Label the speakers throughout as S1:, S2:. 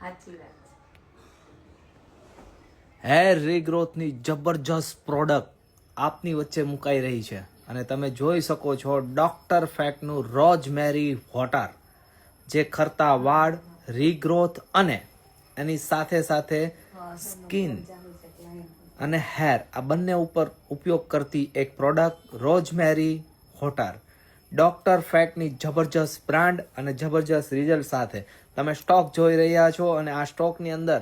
S1: સાચી વાત છે.
S2: હેર રીગ્રોથની જબરજસ્ત પ્રોડક્ટ આપની વચ્ચે મુકાઈ રહી છે અને તમે જોઈ શકો છો ડોક્ટર ફેક્ટનું રોઝમેરી વોટર, જે ખરતા વાળ, રીગ્રોથ અને એની સાથે સાથે સ્કિન અને હેર આ બંને ઉપર ઉપયોગ કરતી એક પ્રોડક્ટ રોઝમેરી વોટર. ડોક્ટર ફેક્ટની જબરજસ્ત બ્રાન્ડ અને જબરજસ્ત રિઝલ્ટ સાથે તમે સ્ટોક જોઈ રહ્યા છો અને આ સ્ટોકની અંદર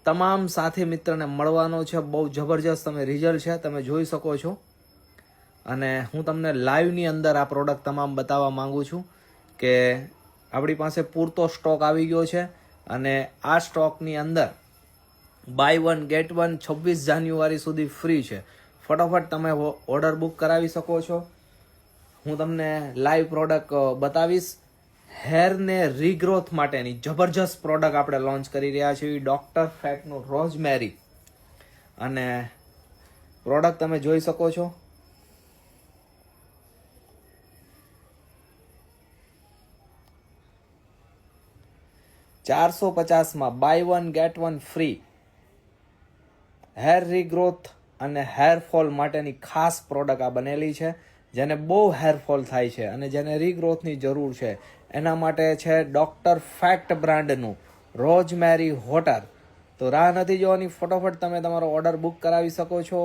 S2: તમામ સાથી મિત્રને મળવાનો છે. બહુ જબરજસ્ત તમે રિઝલ્ટ છે તમે જોઈ શકો છો અને હું તમને લાઈવની અંદર આ પ્રોડક્ટ તમામ બતાવવા માંગુ છું કે આપણી પાસે પૂરતો સ્ટોક આવી ગયો છે અને આ સ્ટોકની અંદર બાય વન ગેટ વન 26 જાન્યુઆરી સુધી ફ્રી છે. ફટાફટ તમે ઓર્ડર બુક કરાવી શકો છો. હું તમને લાઈવ પ્રોડક્ટ બતાવીશ. હેરને રીગ્રોથ માટેની જબરજસ્ત પ્રોડક્ટ આપણે લોન્ચ કરી રહ્યા છીએ, ડોક્ટર ફેક્ટનું રોઝમેરી, અને પ્રોડક્ટ તમે જોઈ શકો છો. ₹450 buy one get one free hair regrowth અને હેરફોલ માટેની ખાસ પ્રોડક્ટ આ બનેલી છે. જેને બહુ હેરફોલ થાય છે અને જેને રીગ્રોથની જરૂર છે એના માટે છે ડોક્ટર ફેક્ટ બ્રાન્ડનું રોઝમેરી વોટર. તો રાહ નથી જોવાની, ફટાફટ તમે તમારો ઓર્ડર બુક કરાવી શકો છો.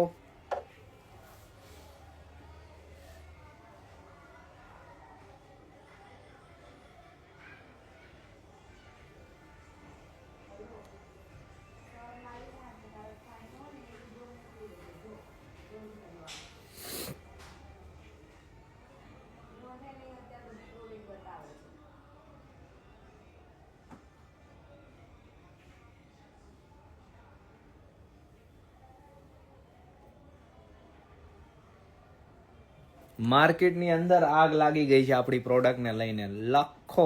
S2: માર્કેટની અંદર આગ લાગી ગઈ છે આપણી પ્રોડક્ટને લઈને. લાખો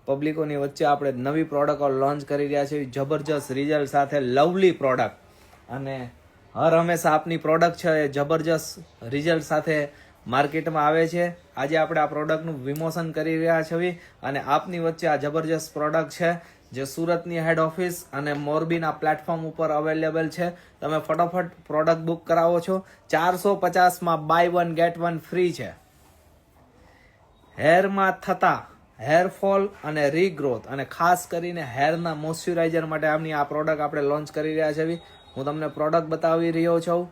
S2: પબ્લિકોની વચ્ચે આપણે નવી પ્રોડક્ટો લોન્ચ કરી રહ્યા છીએ જબરજસ્ત રિઝલ્ટ સાથે. લવલી પ્રોડક્ટ અને હર હંમેશા આપની પ્રોડક્ટ છે એ જબરજસ્ત રિઝલ્ટ સાથે માર્કેટમાં આવે છે. આજે આપણે આ પ્રોડક્ટનું વિમોચન કરી રહ્યા છીએ અને આપની વચ્ચે આ જબરજસ્ત પ્રોડક્ટ છે જે સુરતની હેડ ઓફિસ અને મોરબીના પ્લેટફોર્મ ઉપર અવેલેબલ છે. તમે ફટાફટ પ્રોડક્ટ બુક કરાવો છો. 450 buy one get one free છે. હેરમાં થતા હેરફોલ અને રીગ્રોથ અને ખાસ કરીને હેરના મોઇશ્ચરાઇઝર માટે આપની આ પ્રોડક્ટ આપણે લોન્ચ કરી રહ્યા છીએ. હું તમને પ્રોડક્ટ બતાવી રહ્યો છું.